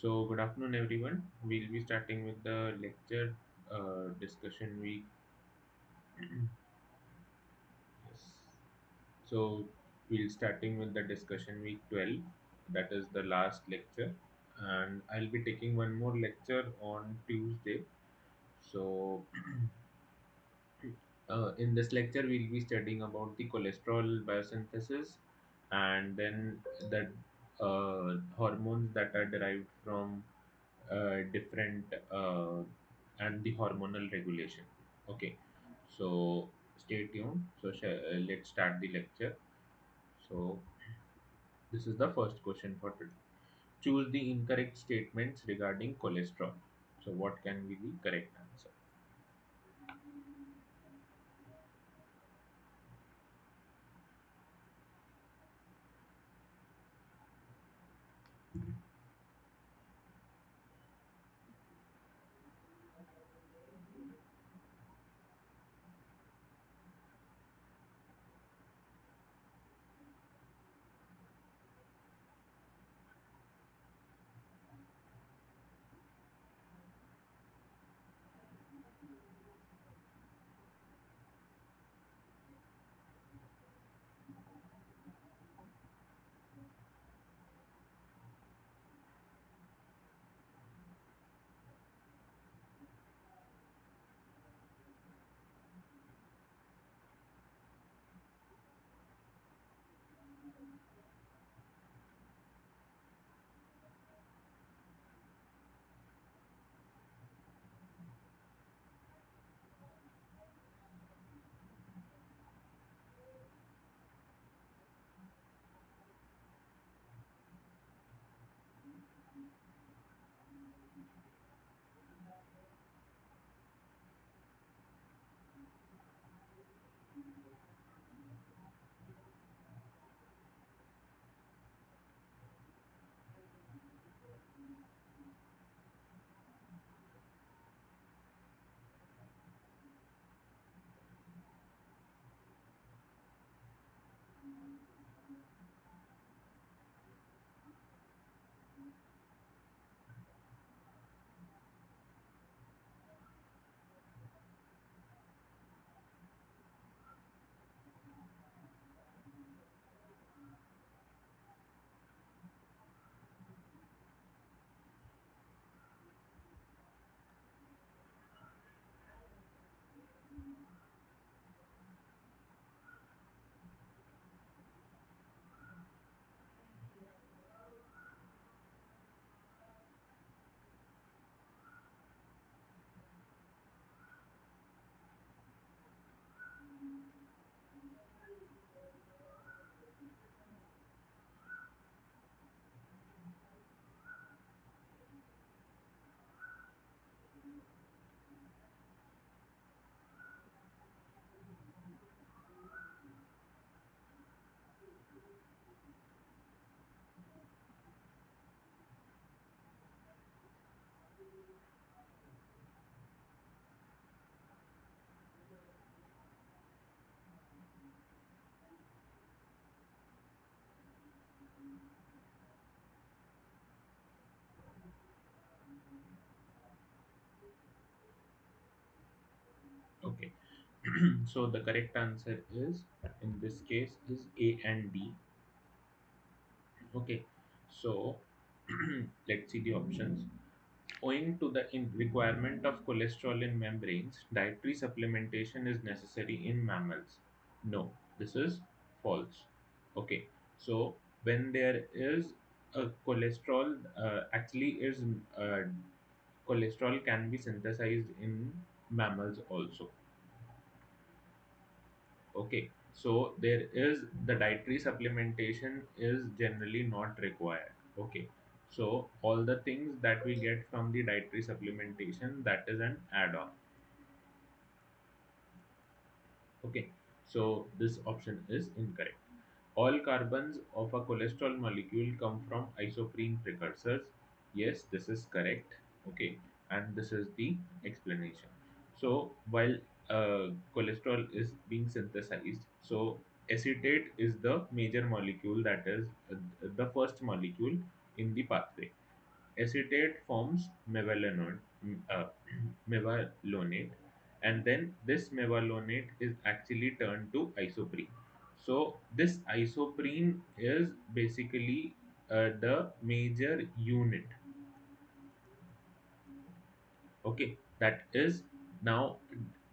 So, good afternoon, everyone. We'll be starting with the lecture discussion week. Yes. So, we'll starting with the discussion week 12. That is the last lecture, and I'll be taking one more lecture on Tuesday. So, in this lecture, we'll be studying about the cholesterol biosynthesis, and then the hormones that are derived from different and the hormonal regulation. Okay, so stay tuned. So let's start the lecture. So this is the first question for today. Choose the incorrect statements regarding cholesterol. So what can be the correct answer? Okay, so the correct answer is in this case is A and D. Okay, so let's see the options. Owing to the requirement of cholesterol in membranes, dietary supplementation is necessary in mammals. No, this is false. Okay, so when there is a cholesterol, actually is cholesterol can be synthesized in mammals also. Okay, so there is the dietary supplementation is generally not required. Okay, so all the things that we get from the dietary supplementation, that is an add-on. Okay, so this option is incorrect. All carbons of a cholesterol molecule come from isoprene precursors. Yes, this is correct. Okay, and this is the explanation. So while cholesterol is being synthesized, so acetate is the major molecule, that is the first molecule in the pathway. acetate forms mevalonate, and then this mevalonate is actually turned to isoprene. So this isoprene is basically the major unit. Okay, that is now,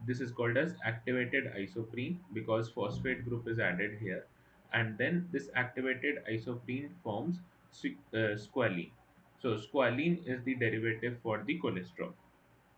this is called as activated isoprene because phosphate group is added here, and then this activated isoprene forms squalene. So squalene is the derivative for the cholesterol.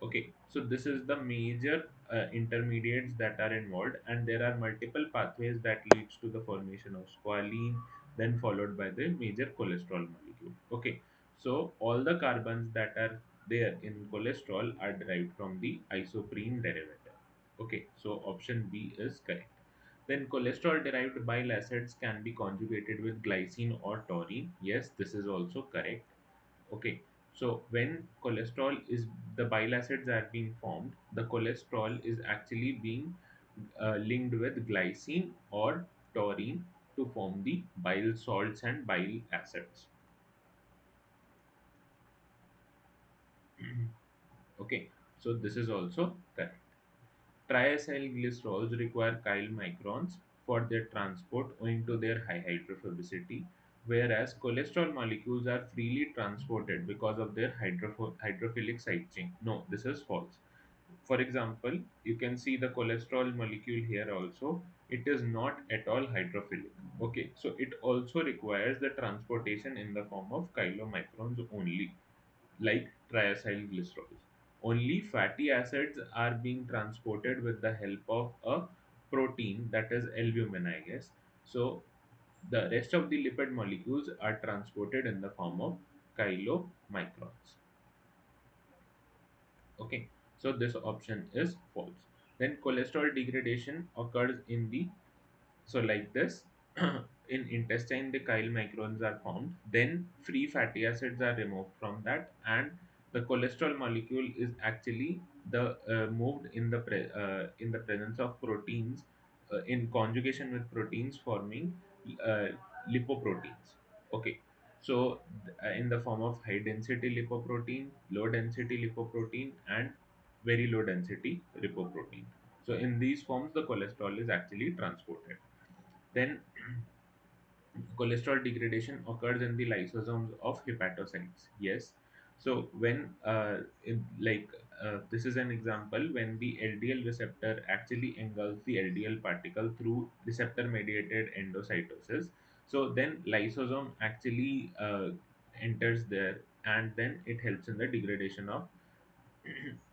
Okay, so this is the major intermediates that are involved, and there are multiple pathways that leads to the formation of squalene, then followed by the major cholesterol molecule. Okay, so all the carbons that are there in cholesterol are derived from the isoprene derivative. Okay, so option B is correct. Then cholesterol derived bile acids can be conjugated with glycine or taurine. Yes, this is also correct. Okay, so when cholesterol is, the bile acids are being formed, the cholesterol is actually being linked with glycine or taurine to form the bile salts and bile acids. Okay, so this is also correct. Triacylglycerols require chylomicrons for their transport owing to their high hydrophobicity, whereas cholesterol molecules are freely transported because of their hydrophilic side chain. No, this is false. For example, you can see the cholesterol molecule here also. It is not at all hydrophilic. Okay, so it also requires the transportation in the form of chylomicrons only, like triacylglycerols. Only fatty acids are being transported with the help of a protein, that is albumin, I guess. So the rest of the lipid molecules are transported in the form of chylomicrons. Okay, so this option is false. Then cholesterol degradation occurs in the, so like this, in intestine the chylomicrons are formed, then free fatty acids are removed from that, and the cholesterol molecule is actually the moved in the presence of proteins, in conjugation with proteins, forming uh, lipoproteins. Okay, so in the form of high density lipoprotein, low density lipoprotein, and very low density lipoprotein. So in these forms the cholesterol is actually transported. Then cholesterol degradation occurs in the lysosomes of hepatocytes. Yes. So when this is an example when the LDL receptor actually engulfs the LDL particle through receptor mediated endocytosis. So then lysosome actually enters there, and then it helps in the degradation of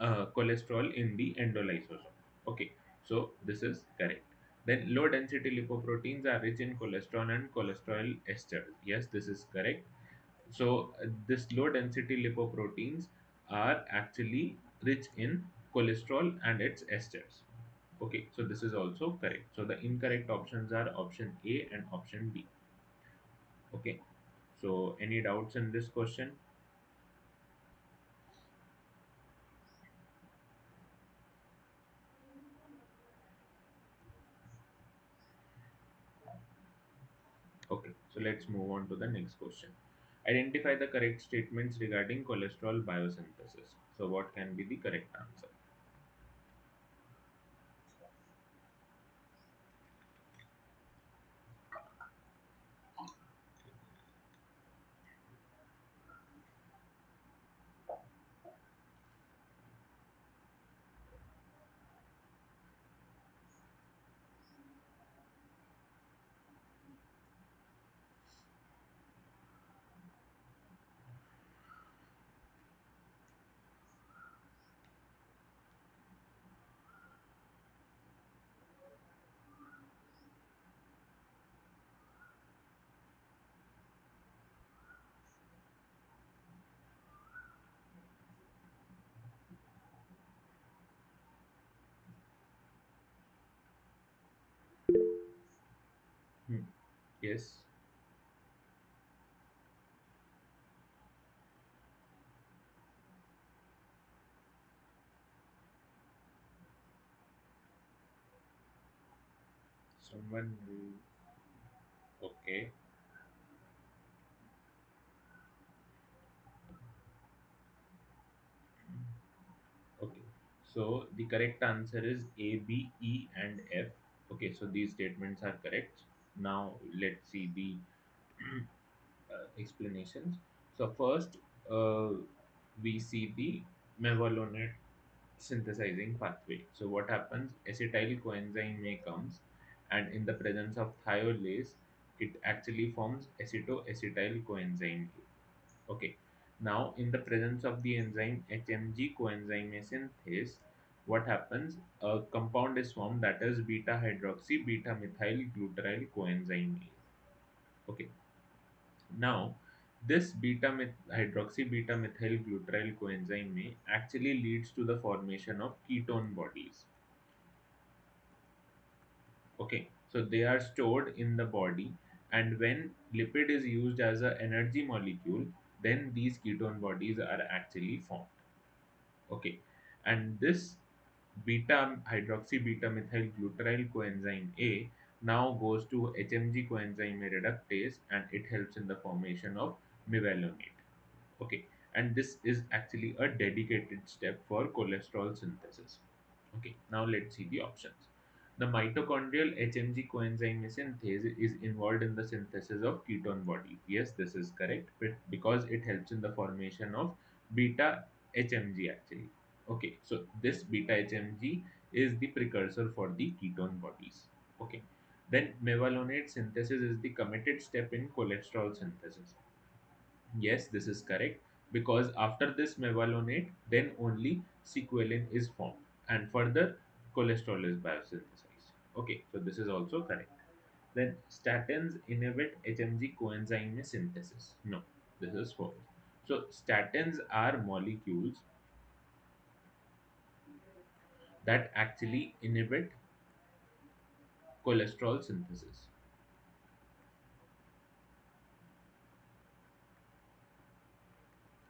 cholesterol in the endolysosome. Okay, so this is correct. Then low density lipoproteins are rich in cholesterol and cholesterol esters. Yes, this is correct. So this low density lipoproteins are actually rich in cholesterol and its esters. Okay, so this is also correct. So the incorrect options are option A and option B. Okay, so any doubts in this question? Okay, so let's move on to the next question. Identify the correct statements regarding cholesterol biosynthesis. So, what can be the correct answer? Hmm. Yes, someone will. Okay, So the correct answer is A, B, E, and F. Okay, so these statements are correct. Now let's see the explanations. So first, uh, we see the mevalonate synthesizing pathway. So what happens? Acetyl coenzyme A comes, and in the presence of thiolase, it actually forms acetoacetyl coenzyme A. Okay. Now, in the presence of the enzyme HMG coenzyme A synthase, what happens? A compound is formed, that is beta hydroxy beta methyl gluteryl coenzyme A. Okay. Now, this hydroxy beta methyl gluteryl coenzyme A actually leads to the formation of ketone bodies. Okay, so they are stored in the body, and when lipid is used as an energy molecule, then these ketone bodies are actually formed. Okay, and this beta hydroxy beta methyl gluteryl coenzyme A now goes to HMG coenzyme A reductase, and it helps in the formation of mevalonate. Okay, and this is actually a dedicated step for cholesterol synthesis. Okay, now let's see the options. The mitochondrial HMG coenzyme synthase is involved in the synthesis of ketone bodies. Yes, this is correct, because it helps in the formation of beta HMG actually. Okay, so this beta HMG is the precursor for the ketone bodies. Okay, then mevalonate synthesis is the committed step in cholesterol synthesis. Yes, this is correct, because after this mevalonate, then only sequelin is formed, and further cholesterol is biosynthesized. Okay, so this is also correct. Then statins inhibit HMG coenzyme synthesis. No, this is false. So statins are molecules that actually inhibit cholesterol synthesis.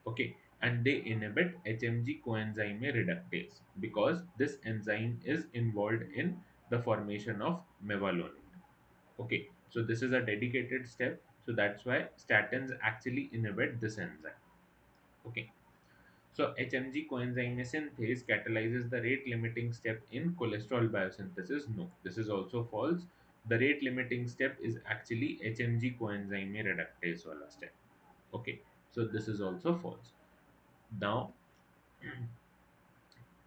Okay, and they inhibit HMG coenzyme reductase, because this enzyme is involved in the formation of mevalonate. Okay, so this is a dedicated step, so that's why statins actually inhibit this enzyme. Okay, so HMG coenzyme synthase catalyzes the rate limiting step in cholesterol biosynthesis. No, this is also false. The rate limiting step is actually HMG coenzyme reductase wala step. Okay, so this is also false. Now,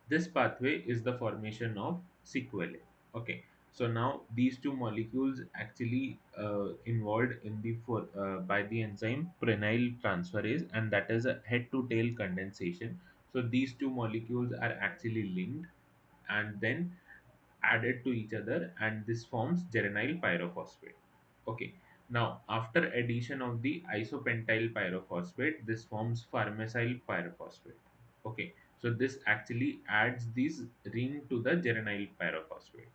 this pathway is the formation of sequelae. Okay, so now these two molecules actually involved in the by the enzyme prenyl transferase, and that is a head to tail condensation. So these two molecules are actually linked and then added to each other, and this forms geranyl pyrophosphate. Okay, now after addition of the isopentyl pyrophosphate, this forms farnesyl pyrophosphate. Okay, so this actually adds this ring to the geranyl pyrophosphate.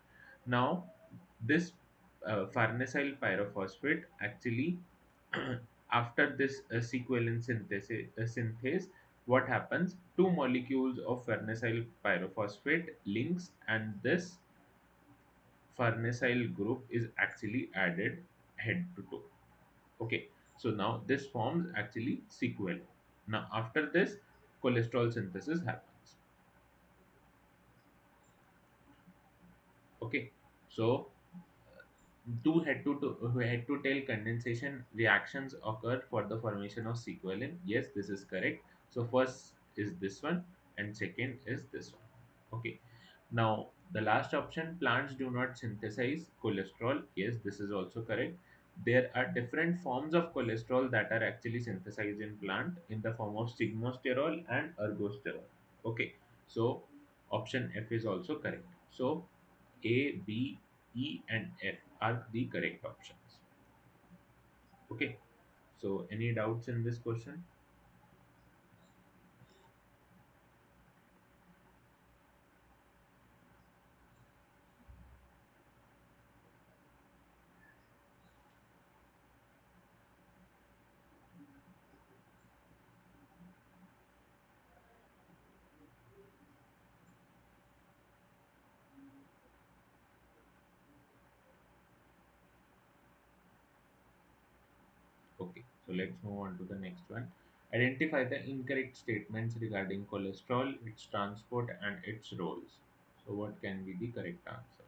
Now this farnesyl pyrophosphate actually after this sequelin synthase, what happens? Two molecules of farnesyl pyrophosphate links, and this farnesyl group is actually added head to toe. Okay, so now this forms actually sequel. Now after this, cholesterol synthesis happens. Okay, so two head to tail condensation reactions occur for the formation of sequelin. Yes, this is correct. So first is this one, and second is this one. Okay, now the last option, plants do not synthesize cholesterol. Yes, this is also correct. There are different forms of cholesterol that are actually synthesized in plant in the form of sigmosterol and ergosterol. Okay, so option F is also correct. So A, B, E, and F are the correct options. Okay. So, any doubts in this question? Okay. So, let's move on to the next one. Identify the incorrect statements regarding cholesterol, its transport, and its roles. So, what can be the correct answer?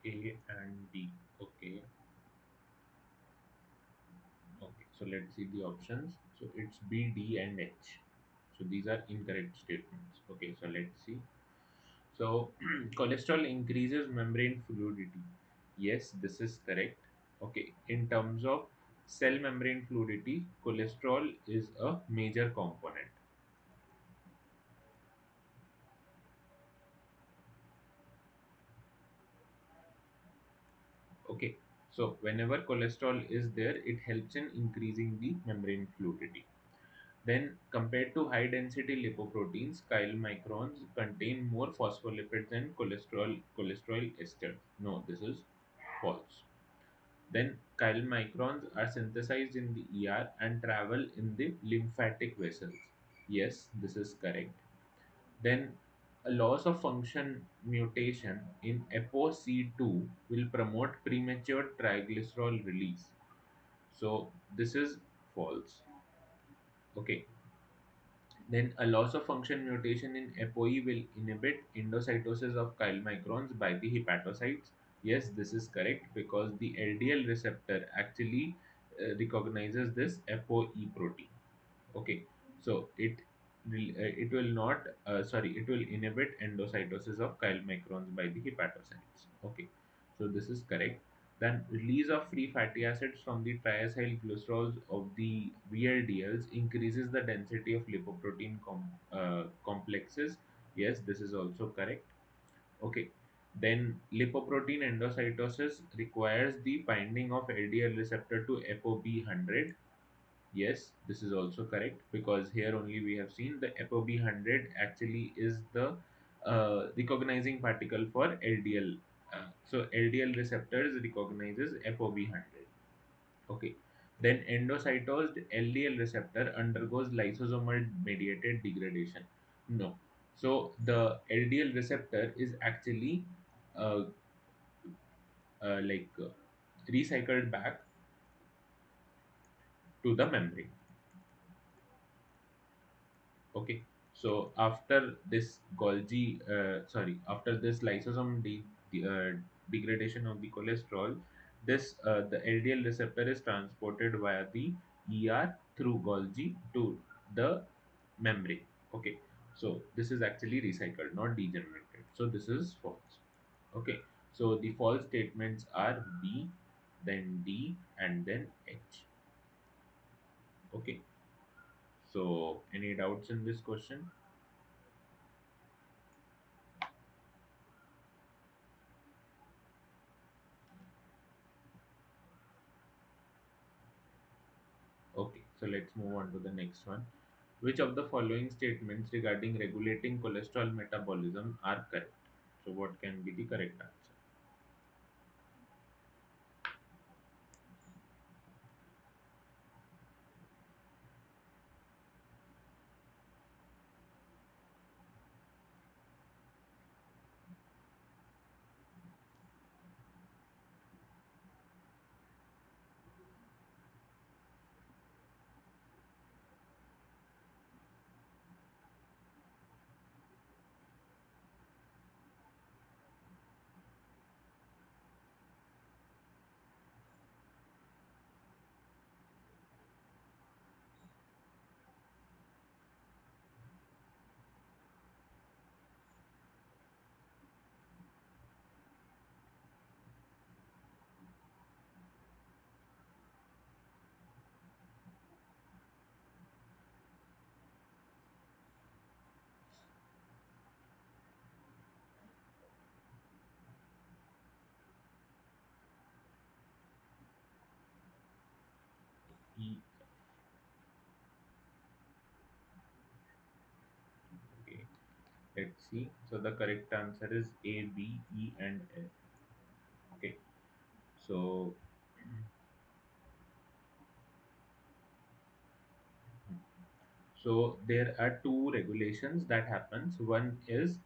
A and D. Okay. Okay. So let's see the options. So it's B, D, and H. So these are incorrect statements. Okay. So let's see. So cholesterol increases membrane fluidity. Yes, this is correct. Okay. In terms of cell membrane fluidity, cholesterol is a major component. Okay. So whenever cholesterol is there, it helps in increasing the membrane fluidity. Then, compared to high density lipoproteins, chylomicrons contain more phospholipids than cholesterol esters. No, this is false. Then, chylomicrons are synthesized in the ER and travel in the lymphatic vessels. Yes, this is correct. Then, a loss of function mutation in ApoC2 will promote premature triglycerol release. So, this is false. Okay. Then a loss of function mutation in ApoE will inhibit endocytosis of chylomicrons by the hepatocytes. Yes, this is correct because the LDL receptor actually recognizes this ApoE protein. Okay, so it will not sorry, it will inhibit endocytosis of chylomicrons by the hepatocytes. Okay, so this is correct. Then release of free fatty acids from the triacyl glycerols of the VLDLs increases the density of lipoprotein complexes. Yes, this is also correct. Okay, then lipoprotein endocytosis requires the binding of LDL receptor to ApoB100. Yes, this is also correct because here only we have seen the ApoB100 actually is the recognizing particle for LDL. So LDL receptors recognizes ApoB100. Okay. Then endocytosed LDL receptor undergoes lysosomal mediated degradation. No. So the LDL receptor is actually uh, like recycled back to the membrane. Okay, so after this after this degradation of the cholesterol, the LDL receptor is transported via the ER through Golgi to the membrane. Okay, so this is actually recycled, not degenerated. So this is false. Okay, so the false statements are B, then D, and then H. Okay, so any doubts in this question? Okay, so let's move on to the next one. Which of the following statements regarding regulating cholesterol metabolism are correct? So, what can be the correct answer? let's see. So the correct answer is A, B, E, and F. Okay. So so there are two regulations that happens. One is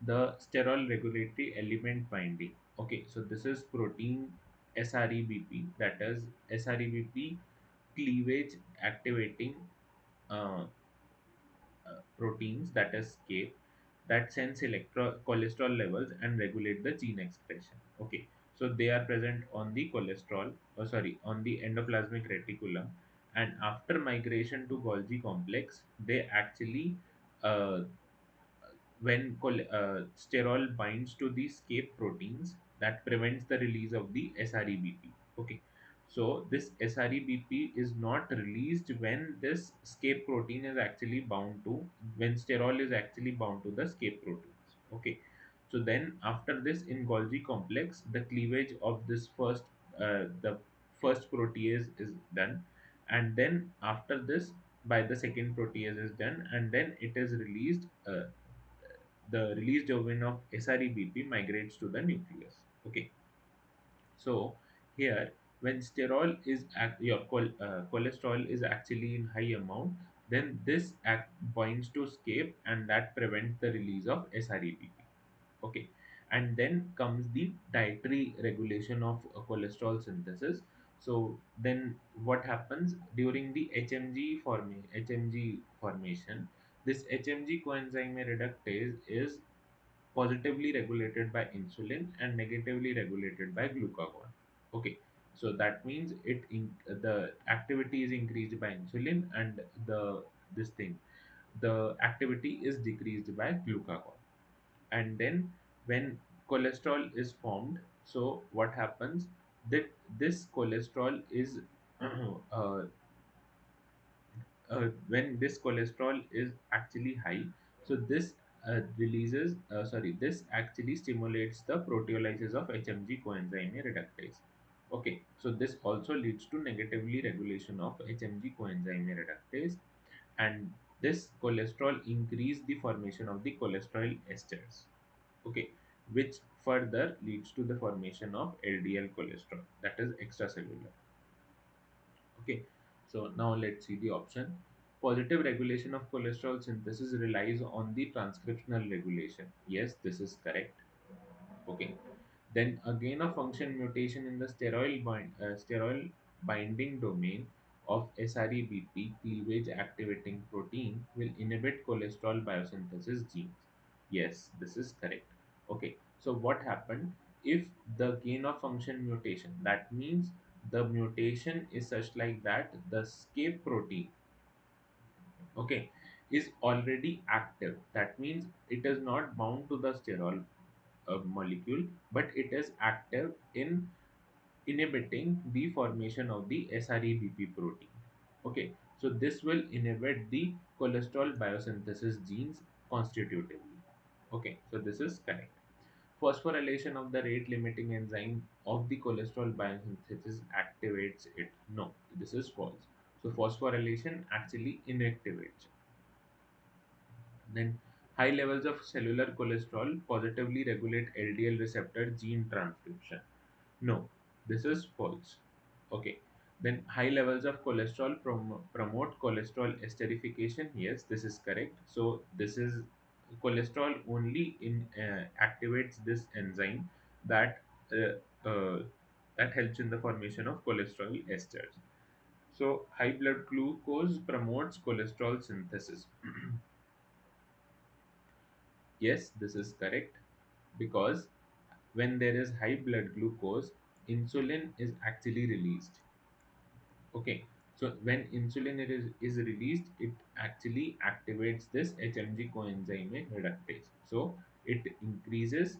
the sterol regulatory element binding. Okay, so this is protein SREBP, that is SREBP cleavage activating uh, proteins, that is CAPE, that sense cholesterol levels and regulate the gene expression. Okay, so they are present on the cholesterol, on the endoplasmic reticulum, and after migration to Golgi complex, they actually uh, when sterol binds to the escape proteins, that prevents the release of the SREBP. Okay, so this SREBP is not released when this escape protein is actually bound to, when sterol is actually bound to the escape proteins. Okay, so then after this in Golgi complex, the cleavage of this the first protease is done, and then after this by the second protease is done, and then it is released. The released domain of SREBP migrates to the nucleus. Okay, so here when sterol is cholesterol is actually in high amount, then this binds to escape and that prevents the release of SREBP. Okay, and then comes the dietary regulation of cholesterol synthesis. So then what happens during the HMG formation, this HMG coenzyme reductase is positively regulated by insulin and negatively regulated by glucagon. Okay, so that means the activity is increased by insulin, and this thing the activity is decreased by glucagon. And then when cholesterol is formed, so what happens, that this cholesterol is uh, when this cholesterol is actually high, so this actually stimulates the proteolysis of HMG coenzyme reductase. Okay, so this also leads to negatively regulation of HMG coenzyme reductase, and this cholesterol increase the formation of the cholesterol esters. Okay, which further leads to the formation of LDL cholesterol, that is extracellular. Okay, so now let's see the option. Positive regulation of cholesterol synthesis relies on the transcriptional regulation. Yes, this is correct. Okay, then a gain of function mutation in the sterol binding domain of SREBP cleavage activating protein will inhibit cholesterol biosynthesis genes. Yes, this is correct. Okay, so what happened if the gain of function mutation? That means the mutation is such like that the escape protein, okay, is already active. That means it is not bound to the sterol molecule, but it is active in inhibiting the formation of the SREBP protein. Okay, so this will inhibit the cholesterol biosynthesis genes constitutively. Okay, so this is correct. Phosphorylation of the rate limiting enzyme of the cholesterol biosynthesis activates it. No, this is false. So phosphorylation actually inactivates. Then high levels of cellular cholesterol positively regulate LDL receptor gene transcription. No, this is false. Okay. Then high levels of cholesterol promote cholesterol esterification. Yes, this is correct. So this is cholesterol only in activates this enzyme that that helps in the formation of cholesterol esters. So high blood glucose promotes cholesterol synthesis. Yes, this is correct, because when there is high blood glucose, insulin is actually released. Okay, so when is released, it actually activates this HMG coenzyme reductase. So it increases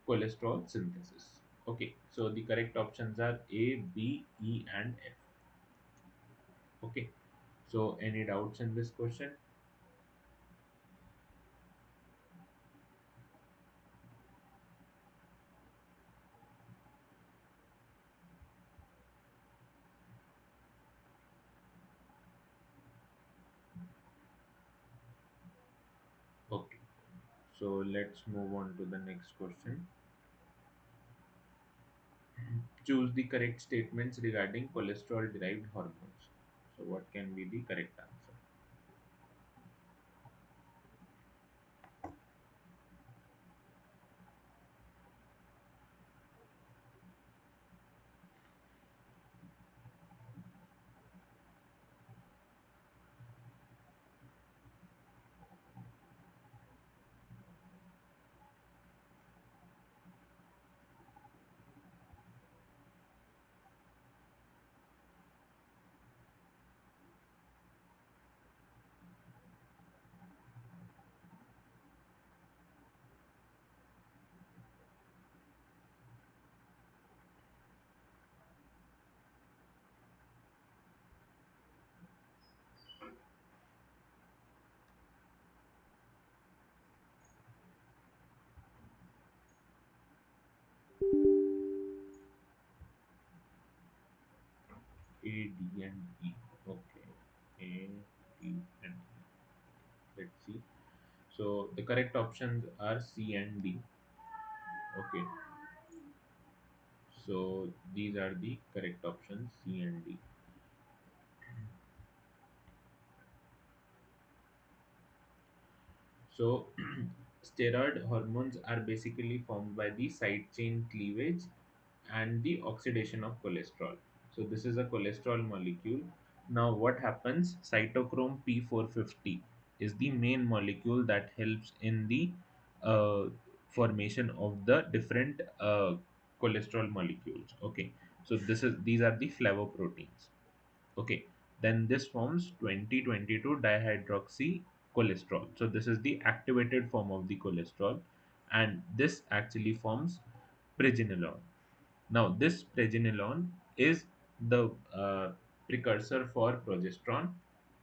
cholesterol synthesis. Okay, so the correct options are A, B, E, and F. Okay, so any doubts in this question? Okay. So let's move on to the next question. Choose the correct statements regarding cholesterol derived hormones. So what can be the correct answer? A, D, and E. Okay. A, D, and E. Let's see. So the correct options are C and D. Okay. So these are the correct options, C and D. So steroid hormones are basically formed by the side chain cleavage and the oxidation of cholesterol. So this is a cholesterol molecule. Now what happens? Cytochrome P450 is the main molecule that helps in the uh, formation of the different cholesterol molecules. Okay, so these are the flavoproteins. Okay, then this forms 2022 dihydroxy cholesterol. So this is the activated form of the cholesterol, and this actually forms pregenolone. Now, this pregenolone is the precursor for progesterone.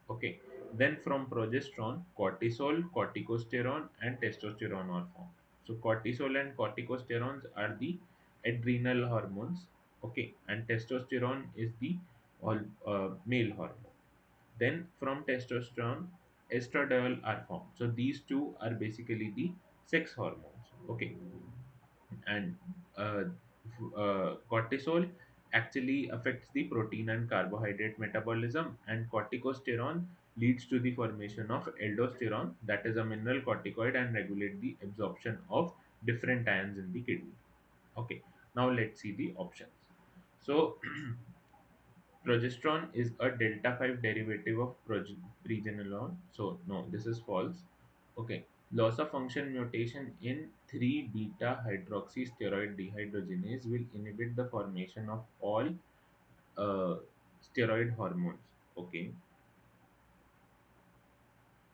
Okay, then from progesterone, cortisol, corticosterone, and testosterone are formed. So, cortisol and corticosterones are the adrenal hormones. Okay, and testosterone is the male hormone. Then from testosterone, estradiol are formed. So, these two are basically the sex hormones. Okay, and cortisol actually affects the protein and carbohydrate metabolism, and corticosterone leads to the formation of aldosterone, that is a mineral corticoid, and regulate the absorption of different ions in the kidney. Okay, now let's see the options. So progesterone is a delta 5 derivative of pregenolone. So, no, this is false. Okay. Loss of function mutation in 3 beta hydroxysteroid dehydrogenase will inhibit the formation of all steroid hormones. Okay.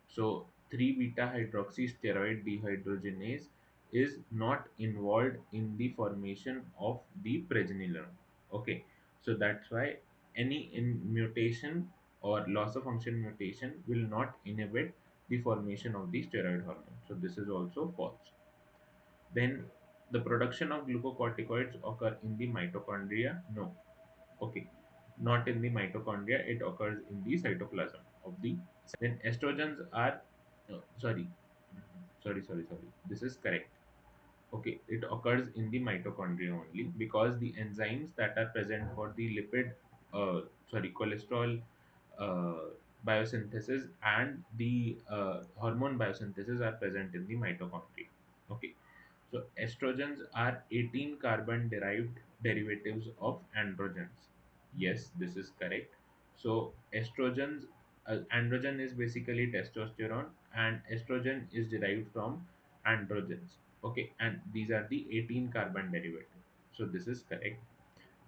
So 3 beta hydroxysteroid dehydrogenase is not involved in the formation of the pregenolone. Okay, so that's why any mutation or loss of function mutation will not inhibit the formation of the steroid hormone. So this is also false. Then the production of glucocorticoids occur in the mitochondria. No. Okay, not in the mitochondria. It occurs in the cytoplasm of the cell. Then estrogens are sorry, sorry. This is correct. Okay, it occurs in the mitochondria only because the enzymes that are present for the cholesterol uh, biosynthesis and the hormone biosynthesis are present in the mitochondria. Okay, so estrogens are 18 carbon derived derivatives of androgens. Yes, this is correct. So estrogens, androgen is basically testosterone, and estrogen is derived from androgens. Okay, and these are the 18 carbon derivative. So this is correct.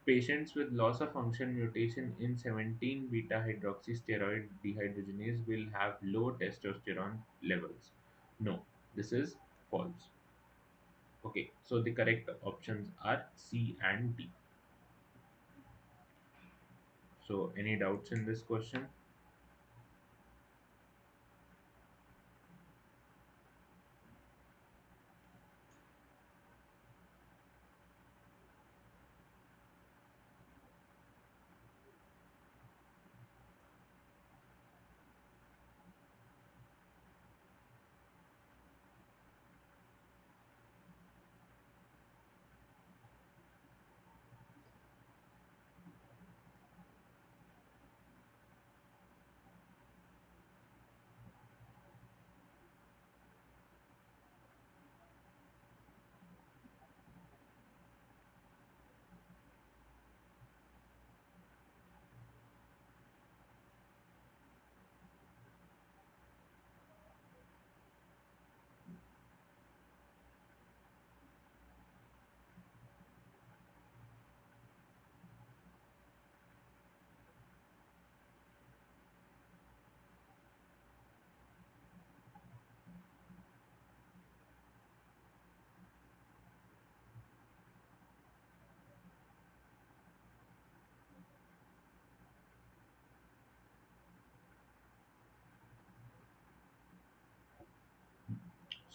Patients with loss of function mutation in 17 beta hydroxysteroid dehydrogenase will have low testosterone levels. No, this is false. Okay, so the correct options are C and D. So any doubts in this question?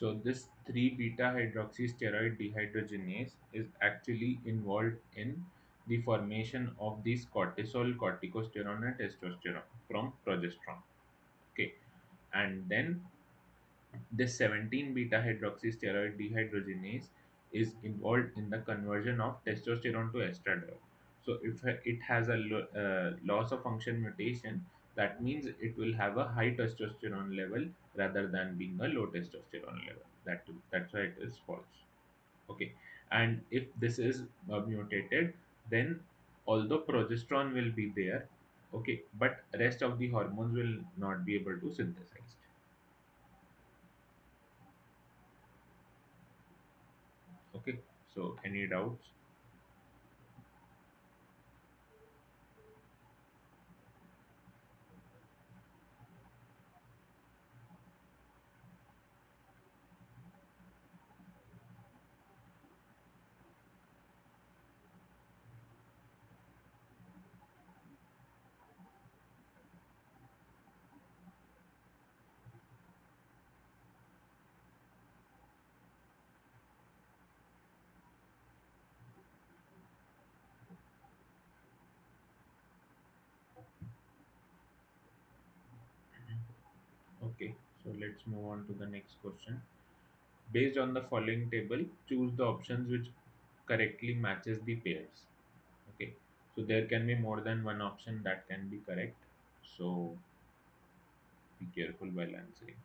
So this 3 beta hydroxysteroid dehydrogenase is actually involved in the formation of these cortisol, corticosterone, and testosterone from progesterone. Okay, and then this 17 beta hydroxysteroid dehydrogenase is involved in the conversion of testosterone to estradiol. So if it has a loss of function mutation, that means it will have a high testosterone level rather than being a low testosterone level. That's why it is false. Okay, and if this is mutated, then although progesterone will be there, okay, but rest of the hormones will not be able to synthesize. Okay, so any doubts? Okay, so let's move on to the next question. Based on the following table, choose the options which correctly matches the pairs. Okay, so there can be more than one option that can be correct. So be careful while answering.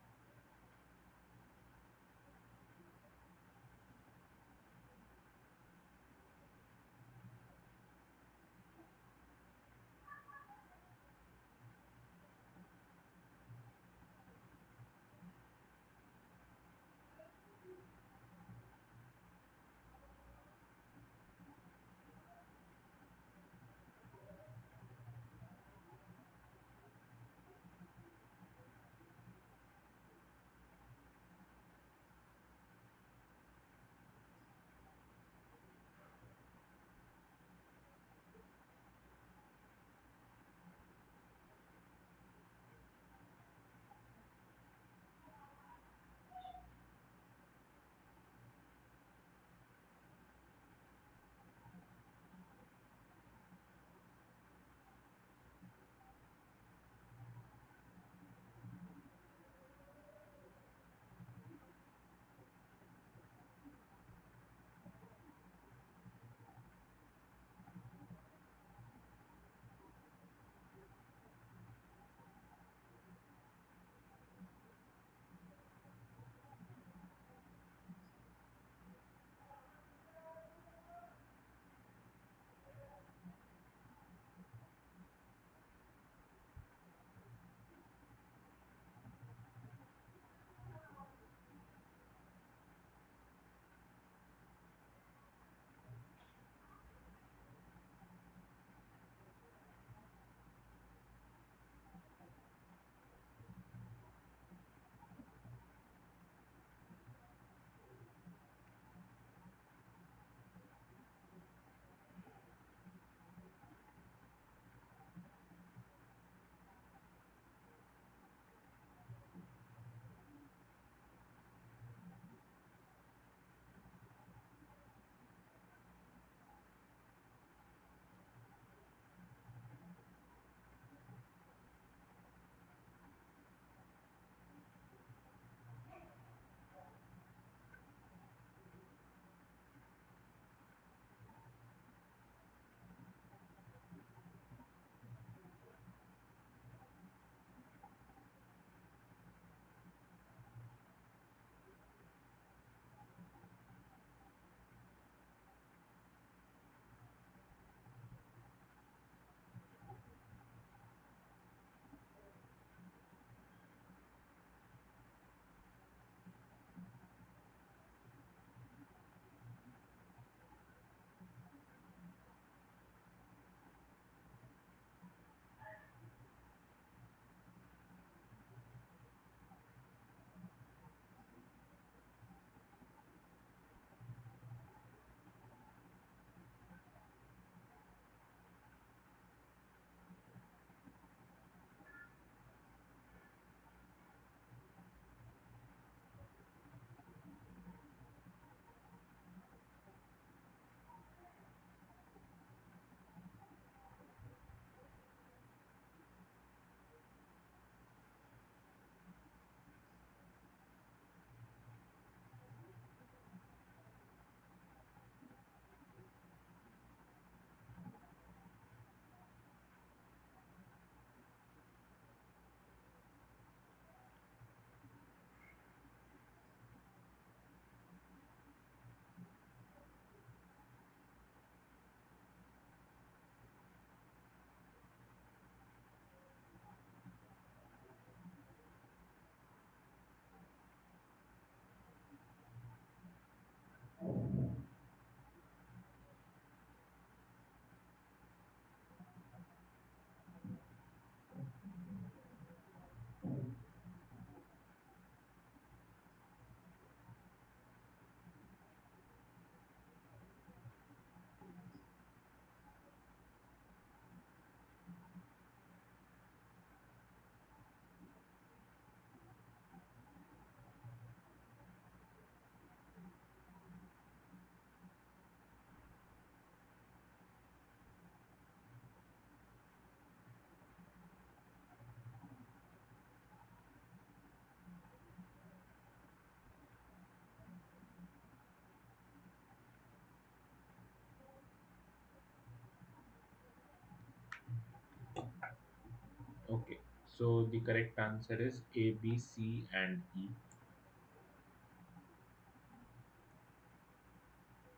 So the correct answer is A, B, C, and E.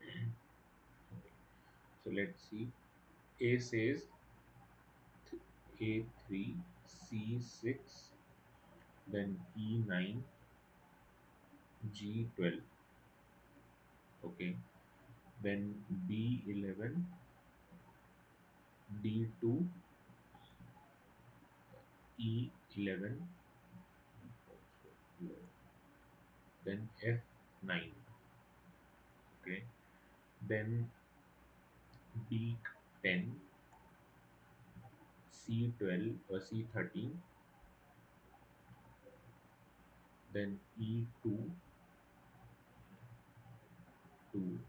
Okay. So let's see. A says A3, C6, then E9, G12. Okay. Then B11, D2, E11, then F9. Okay. Then B10, C12 or C13, then E2, 2,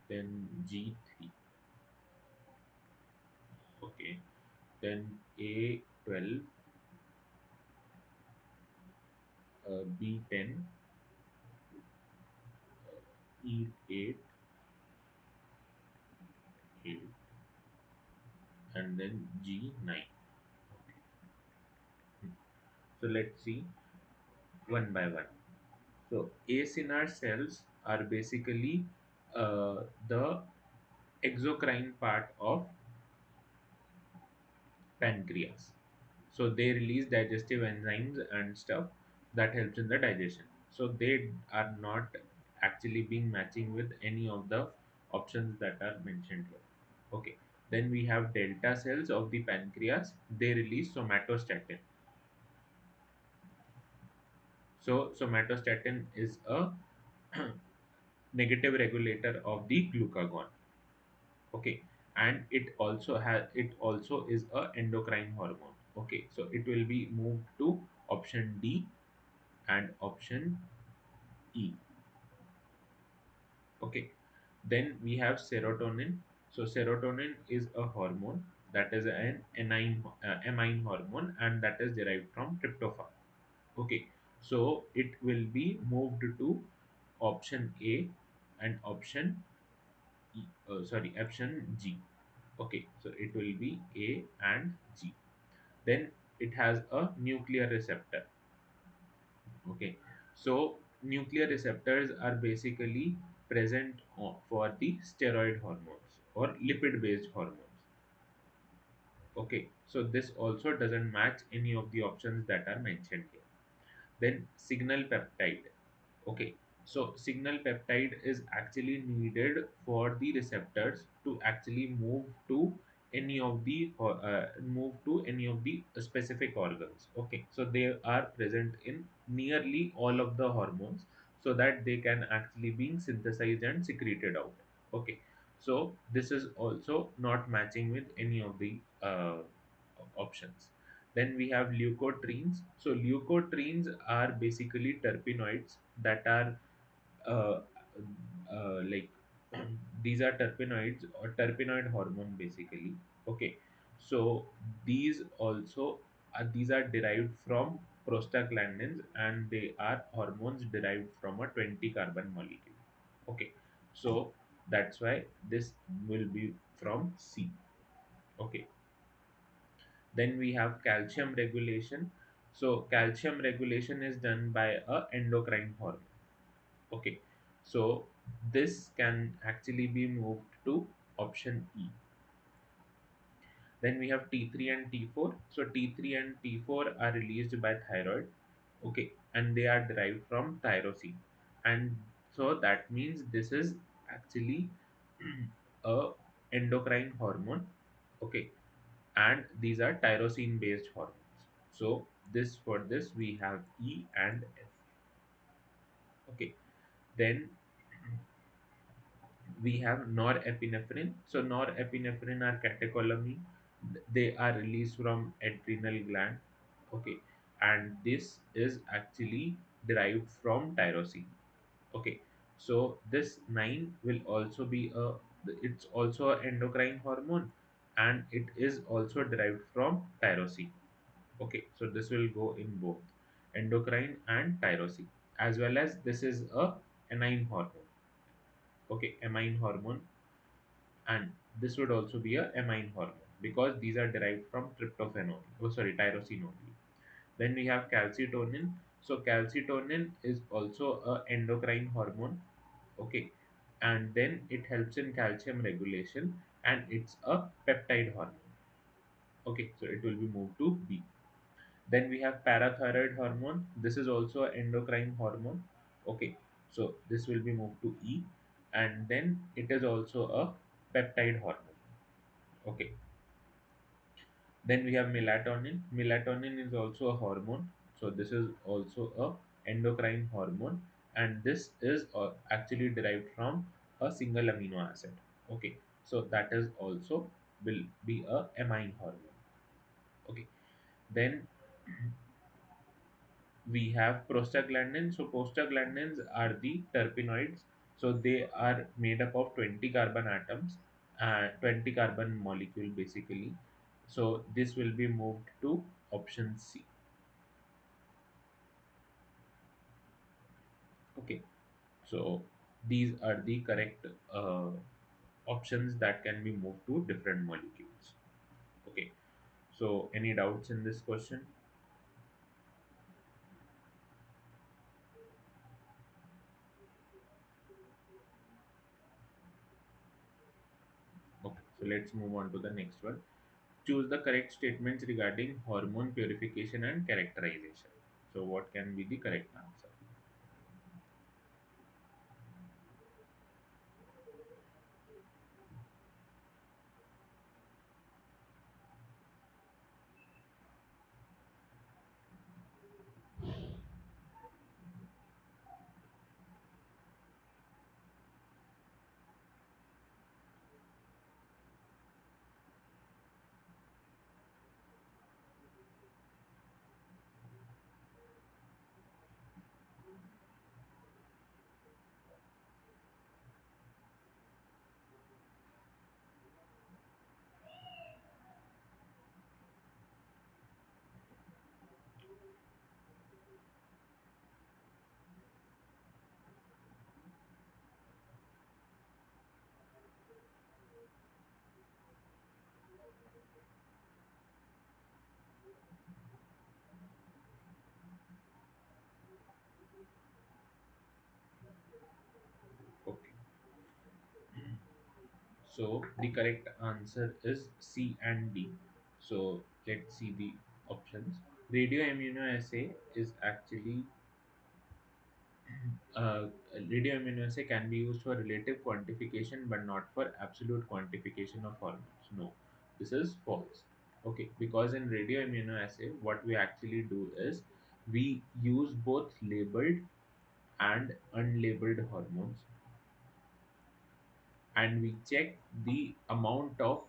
then G3. Okay. Then A12, B10, E8, 8, and then G9. So let's see one by one. So acinar cells are basically the exocrine part of pancreas. So they release digestive enzymes and stuff that helps in the digestion. So they are not actually being matching with any of the options that are mentioned here. Okay. Then we have delta cells of the pancreas. They release somatostatin. So somatostatin is a negative regulator of the glucagon. Okay. And it also is a endocrine hormone. Okay, so it will be moved to option D and option E. Okay, then we have serotonin. So serotonin is a hormone that is an amine hormone, and that is derived from tryptophan. Okay, so it will be moved to option A and option option G. Okay, so it will be A and G. Then it has a nuclear receptor. Okay, so nuclear receptors are basically present for the steroid hormones or lipid based hormones. Okay, so this also doesn't match any of the options that are mentioned here. Then signal peptide. Okay, so signal peptide is actually needed for the receptors to actually move to any of the specific organs. Okay, so they are present in nearly all of the hormones, so that they can actually being synthesized and secreted out. Okay, so this is also not matching with any of the options. Then we have leukotrienes. So leukotrienes are basically terpenoids that are uh, like these are terpenoids or terpenoid hormone basically. Okay, so these are derived from prostaglandins, and they are hormones derived from a 20 carbon molecule. Okay, so that's why this will be from C. Okay, then we have calcium regulation. So calcium regulation is done by a endocrine hormone. Okay, so this can actually be moved to option E. Then we have T3 and T4. So T3 and T4 are released by thyroid. Okay, and they are derived from tyrosine. And so that means this is actually a endocrine hormone. Okay, and these are tyrosine based hormones. So this for this we have E and F. Okay, then we have norepinephrine. So norepinephrine are catecholamine. They are released from adrenal gland. Okay, and this is actually derived from tyrosine. Okay, so this 9 will also be a it's also an endocrine hormone, and it is also derived from tyrosine. Okay, so this will go in both endocrine and tyrosine, as well as this is a amine hormone. Okay, amine hormone, and this would also be a amine hormone because these are derived from tryptophan only. Oh, sorry, tyrosine only. Then we have calcitonin. So calcitonin is also a endocrine hormone. Okay, and then it helps in calcium regulation, and it's a peptide hormone. Okay, so it will be moved to B. Then we have parathyroid hormone. This is also an endocrine hormone. Okay, so this will be moved to E, and then it is also a peptide hormone. Okay, then we have melatonin. Melatonin is also a hormone. So this is also a endocrine hormone, and this is actually derived from a single amino acid. Okay, so that is also will be a amine hormone. Okay, then we have prostaglandins. So prostaglandins are the terpenoids. So they are made up of 20 carbon atoms, 20 carbon molecule basically. So this will be moved to option C. Okay, so these are the correct options that can be moved to different molecules. Okay, so any doubts in this question? Okay, so let's move on to the next one. Choose the correct statements regarding hormone purification and characterization. So what can be the correct answer? Okay, so the correct answer is C and D. So let's see the options. Radioimmunoassay is actually uh, radioimmunoassay can be used for relative quantification but not for absolute quantification of hormones. No, this is false. Okay, because in radioimmunoassay, what we actually do is we use both labeled and unlabeled hormones, and we check the amount of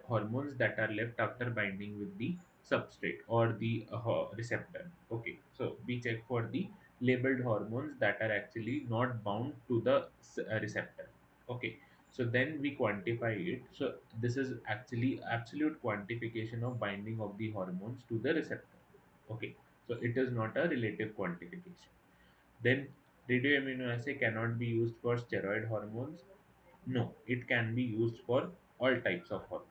hormones that are left after binding with the substrate or the receptor. Okay, so we check for the labeled hormones that are actually not bound to the receptor. Okay, so then we quantify it. So this is actually absolute quantification of binding of the hormones to the receptor. Okay, so it is not a relative quantification. Then radioimmunoassay cannot be used for steroid hormones. No, it can be used for all types of hormones.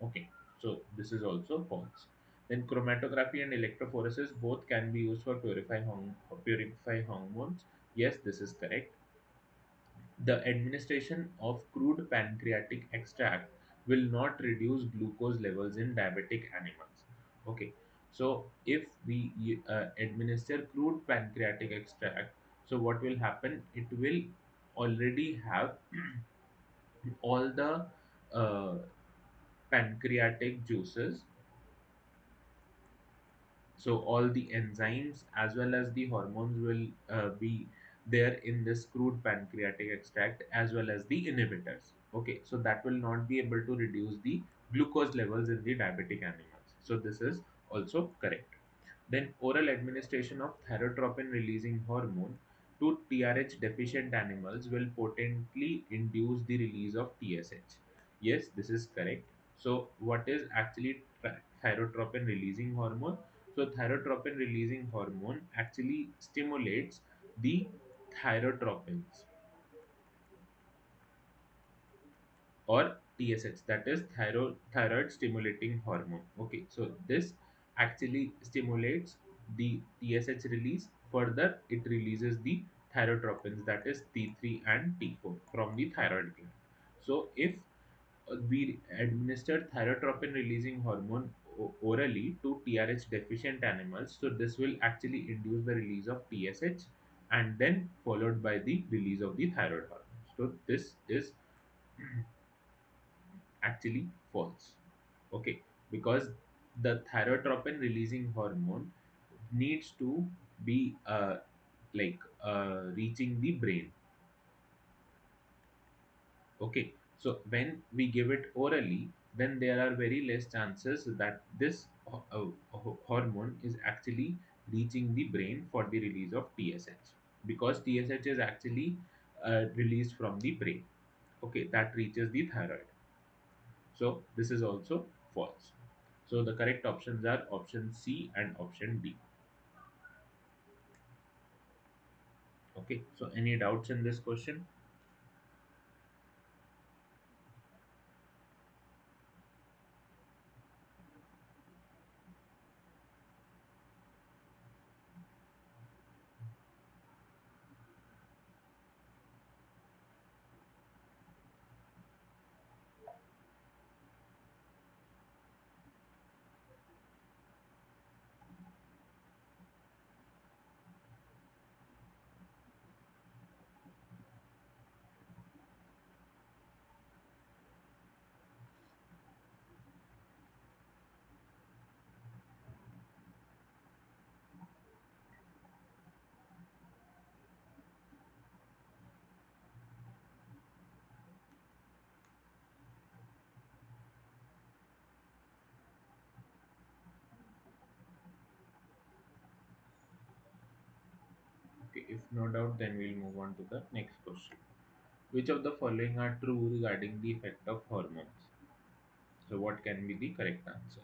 Okay, so this is also false. Then chromatography and electrophoresis both can be used for purify hormones. Yes, this is correct. The administration of crude pancreatic extract will not reduce glucose levels in diabetic animals. Okay, so if we administer crude pancreatic extract, so what will happen? It will already have all the uh, pancreatic juices, so all the enzymes as well as the hormones will be there in this crude pancreatic extract, as well as the inhibitors. Okay, so that will not be able to reduce the glucose levels in the diabetic animals. So this is also correct. Then oral administration of thyrotropin releasing hormone to TRH deficient animals will potently induce the release of TSH. Yes, this is correct. So what is actually thyrotropin releasing hormone? So thyrotropin releasing hormone actually stimulates the thyrotropins or TSH, that is thyroid stimulating hormone. Okay, so this actually stimulates the TSH release. Further, it releases the thyrotropins, that is T3 and T4 from the thyroid gland. So, if we administer thyrotropin releasing hormone orally to TRH deficient animals, so this will actually induce the release of TSH and then followed by the release of the thyroid hormone. So, this is actually false. Okay, because the thyrotropin releasing hormone needs to be reaching the brain. Okay, so when we give it orally, then there are very less chances that this hormone is actually reaching the brain for the release of TSH, because TSH is actually released from the brain. Okay, that reaches the thyroid. So this is also false. So the correct options are option C and option D. Okay, so any doubts in this question? Okay, if no doubt, then we'll move on to the next question. Which of the following are true regarding the effect of hormones? So what can be the correct answer?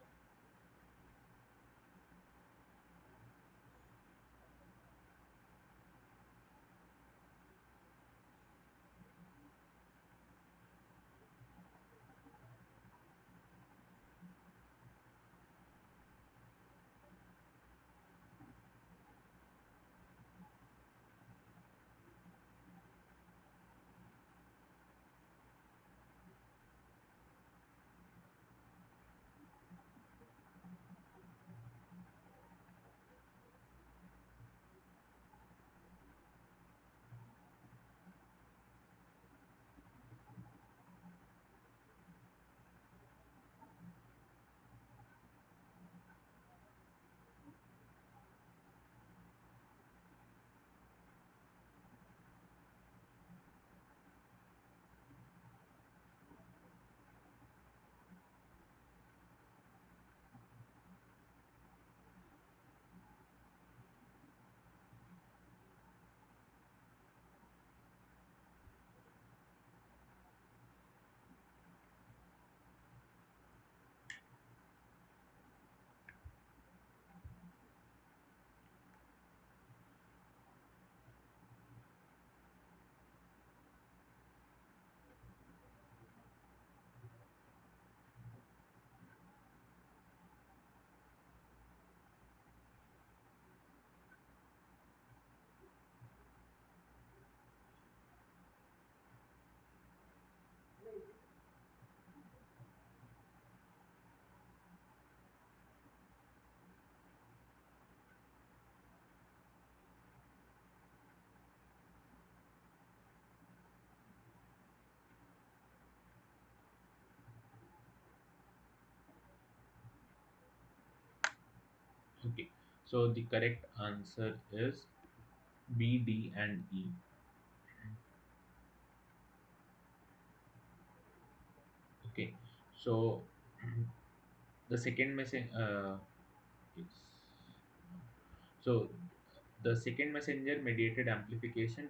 Okay, so the correct answer is B, D, and E. Okay, so the second message. Yes. So the second messenger mediated amplification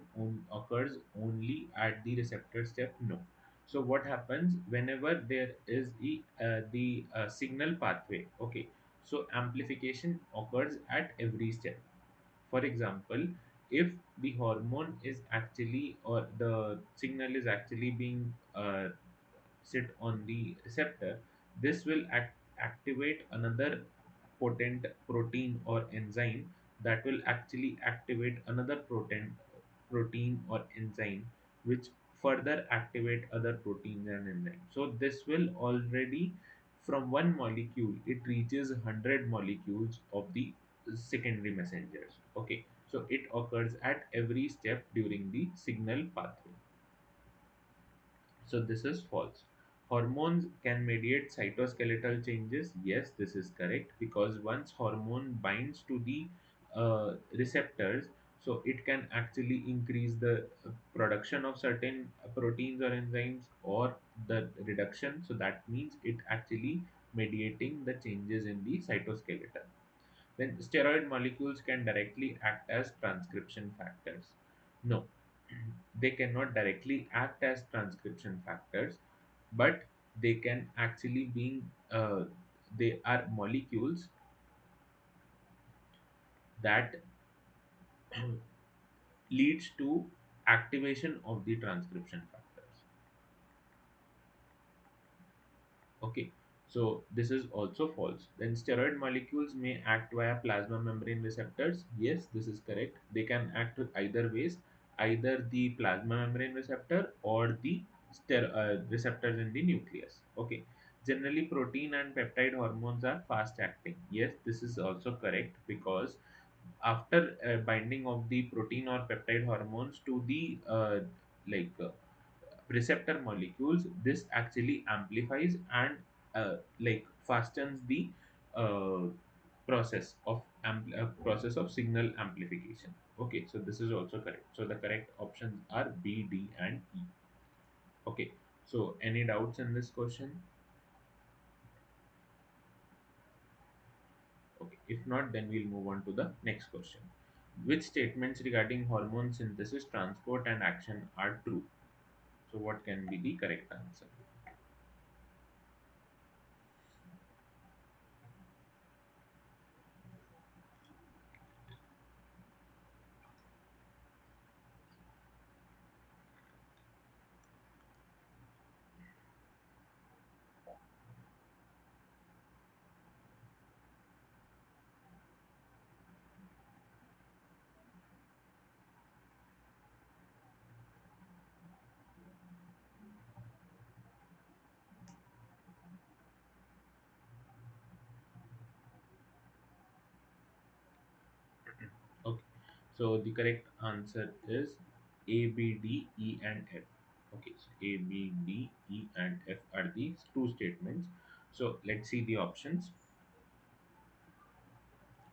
occurs only at the receptor step. No. So what happens whenever there is the signal pathway? Okay. So amplification occurs at every step. For example, if the hormone is actually, or the signal is actually being sit on the receptor, this will activate another potent protein or enzyme that will actually activate another protein or enzyme, which further activate other proteins and enzymes. So this will already, from one molecule it reaches 100 molecules of the secondary messengers. Okay, so it occurs at every step during the signal pathway. So this is false. Hormones can mediate cytoskeletal changes. Yes, this is correct, because once hormone binds to the receptors, so it can actually increase the production of certain proteins or enzymes, or the reduction. So that means it actually mediating the changes in the cytoskeleton. Then steroid molecules can directly act as transcription factors. No, they cannot directly act as transcription factors, but they can actually be they are molecules that leads to activation of the transcription factors. Okay, so this is also false. Then steroid molecules may act via plasma membrane receptors. Yes, this is correct. They can act either ways, either the plasma membrane receptor or the receptors in the nucleus. Okay, generally protein and peptide hormones are fast acting. Yes, this is also correct, because after binding of the protein or peptide hormones to the like receptor molecules, this actually amplifies and fastens the uh, process of signal amplification. Okay, so this is also correct. So the correct options are B, D, and E. Okay, so any doubts in this question? Okay, if not, then we'll move on to the next question. Which statements regarding hormone synthesis, transport, and action are true? So what can be the correct answer? Okay, so the correct answer is A, B, D, E, and F. Okay, so A, B, D, E, and F are the two statements. So let's see the options.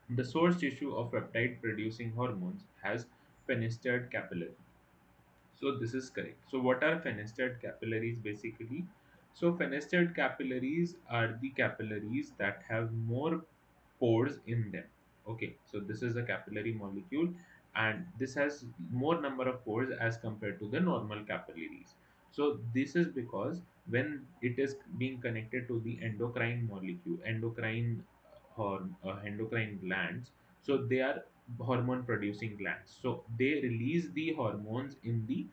The source tissue of peptide producing hormones has fenestered capillary. So this is correct. So what are fenestered capillaries basically? So fenestered capillaries are the capillaries that have more pores in them. Okay, so this is a capillary molecule, and this has more number of pores as compared to the normal capillaries. So this is because when it is being connected to the endocrine molecule, endocrine glands, so they are hormone producing glands, so they release the hormones in the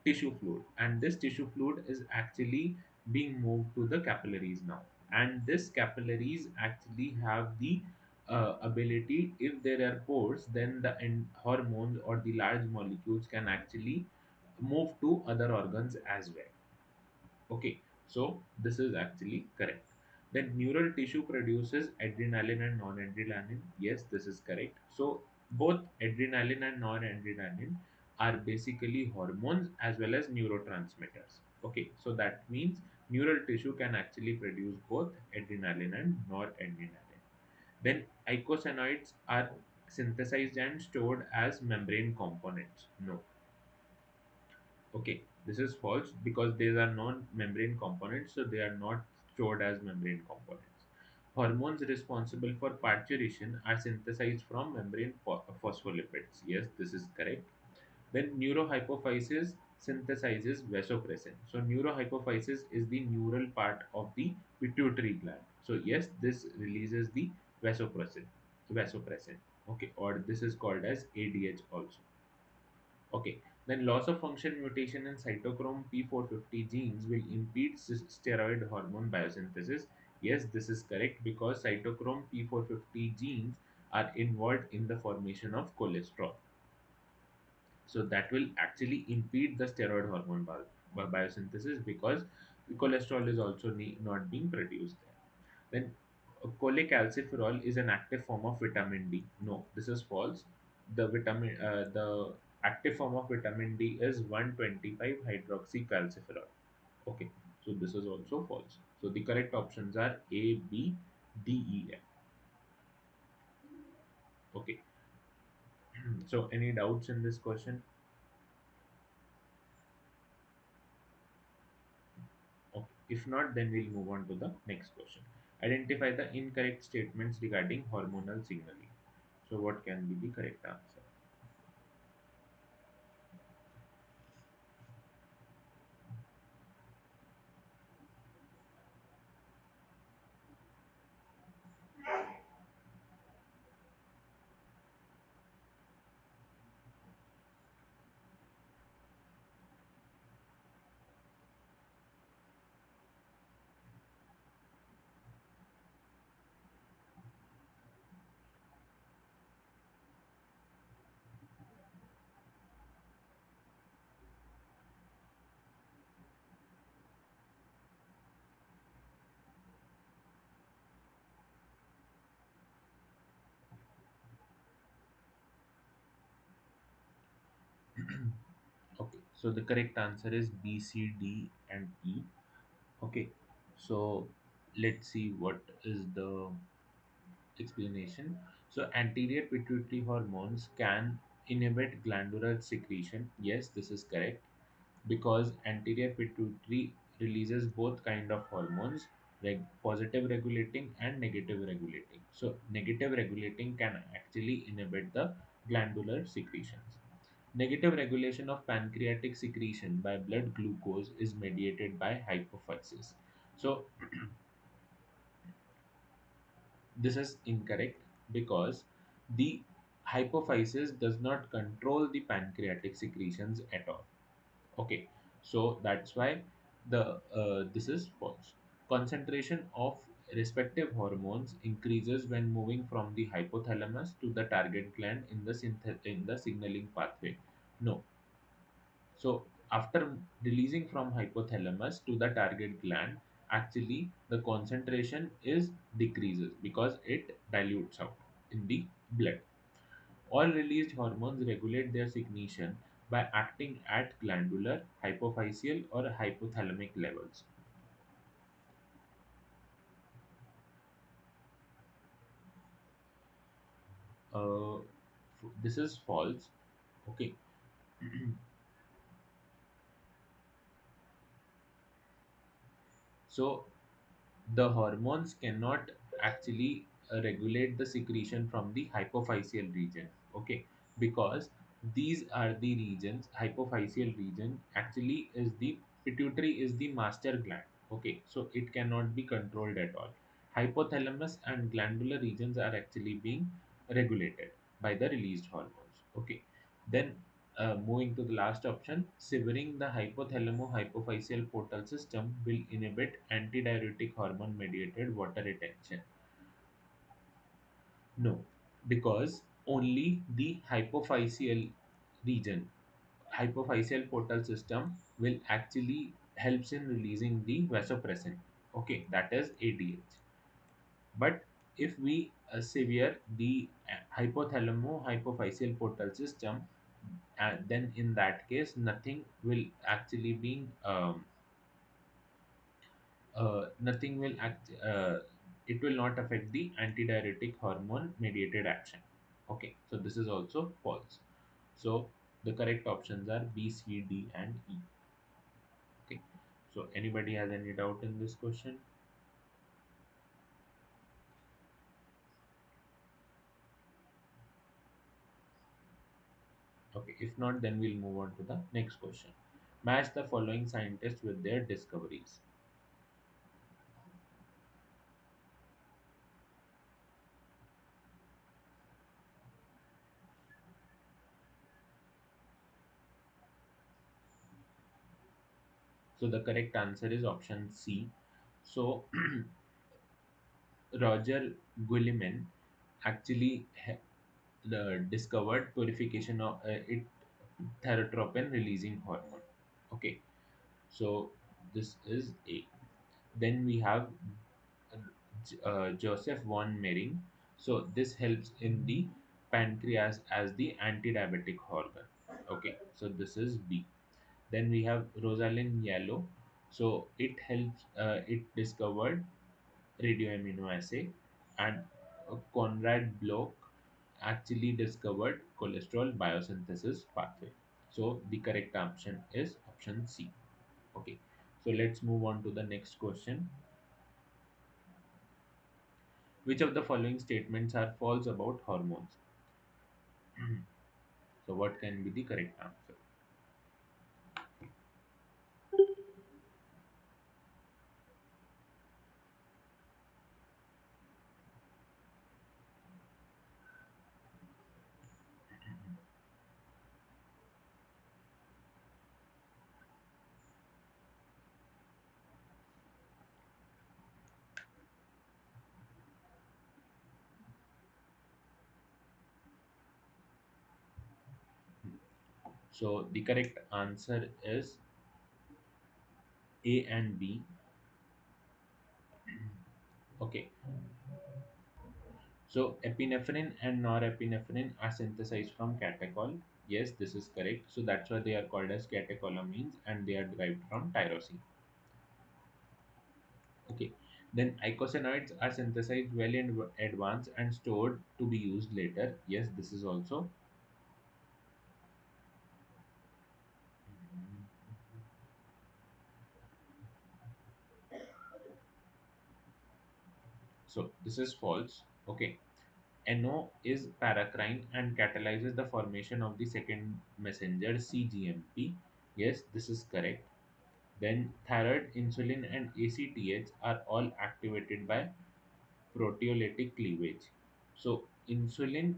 tissue fluid, and this tissue fluid is actually being moved to the capillaries now, and this capillaries actually have the ability, if there are pores, then the hormones or the large molecules can actually move to other organs as well. Okay, so this is actually correct. Then neural tissue produces adrenaline and noradrenaline. Yes, this is correct. So both adrenaline and noradrenaline are basically hormones as well as neurotransmitters. Okay, so that means neural tissue can actually produce both adrenaline and noradrenaline. Then eicosanoids are synthesized and stored as membrane components. No. Okay, this is false, because these are non-membrane components, so they are not stored as membrane components. Hormones responsible for parturition are synthesized from membrane phospholipids. Yes, this is correct. Then neurohypophysis synthesizes vasopressin. So neurohypophysis is the neural part of the pituitary gland. So yes, this releases the vasopressin. Vasopressin. Okay, or this is called as ADH also. Okay, then loss of function mutation in cytochrome P450 genes will impede steroid hormone biosynthesis. Yes, this is correct because cytochrome P450 genes are involved in the formation of cholesterol. So that will actually impede the steroid hormone biosynthesis because the cholesterol is also not being produced there. Then cholecalciferol is an active form of vitamin D. No, this is false. The active form of vitamin D is 125 hydroxycalciferol. Okay, so this is also false. So the correct options are A, B, D, E, F. Okay, so any doubts in this question? Okay. If not, then we'll move on to the next question. Identify the incorrect statements regarding hormonal signaling. So, what can be the correct answer? Okay, so the correct answer is B, C, D, and E. Okay, so let's see what is the explanation. So, anterior pituitary hormones can inhibit glandular secretion. Yes, this is correct because anterior pituitary releases both kind of hormones, positive regulating and negative regulating. So negative regulating can actually inhibit the glandular secretions. Negative regulation of pancreatic secretion by blood glucose is mediated by hypophysis. So this is incorrect because the hypophysis does not control the pancreatic secretions at all. Okay, so that's why the this is false. Concentration of respective hormones increases when moving from the hypothalamus to the target gland in the in the signaling pathway. No, so after releasing from hypothalamus to the target gland, actually the concentration is decreases because it dilutes out in the blood. All released hormones regulate their secretion by acting at glandular, hypophyseal, or hypothalamic levels. Uh, this is false. Okay, so the hormones cannot actually regulate the secretion from the hypophyseal region. Okay, because these are the regions. Hypophyseal region actually is the pituitary is the master gland. Okay, so it cannot be controlled at all. Hypothalamus and glandular regions are actually being regulated by the released hormones. Okay, then moving to the last option, severing the hypothalamo-hypophyseal portal system will inhibit antidiuretic hormone-mediated water retention. No, because only the hypophyseal region, hypophyseal portal system will actually helps in releasing the vasopressin. Okay, that is ADH. But if we sever the hypothalamo-hypophyseal portal system, then in that case nothing will actually be nothing will act it will not affect the antidiuretic hormone mediated action. Okay, so this is also false. So the correct options are B, C, D, and E. Okay, so anybody has any doubt in this question? Okay, if not, then we'll move on to the next question. Match the following scientists with their discoveries. So the correct answer is option C. So Roger Guillemin actually discovered purification of it thyrotropin releasing hormone. Okay, so this is A. Then we have Joseph von Mering. So this helps in the pancreas as the anti-diabetic organ. Okay, so this is B. Then we have Rosalind Yallow. So it helps. It discovered radioamino acid, and Conrad Bloch actually discovered cholesterol biosynthesis pathway. So the correct option is option C. Okay, so let's move on to the next question. Which of the following statements are false about hormones? So what can be the correct answer? So the correct answer is A and B. Okay, so epinephrine and norepinephrine are synthesized from catechol. Yes, this is correct. So that's why they are called as catecholamines and they are derived from tyrosine. Okay. Then icosanoids are synthesized well in advance and stored to be used later. Yes, this is also. So this is false. Okay. NO is paracrine and catalyzes the formation of the second messenger CGMP. Yes, this is correct. Then thyroid, insulin, and ACTH are all activated by proteolytic cleavage. So insulin,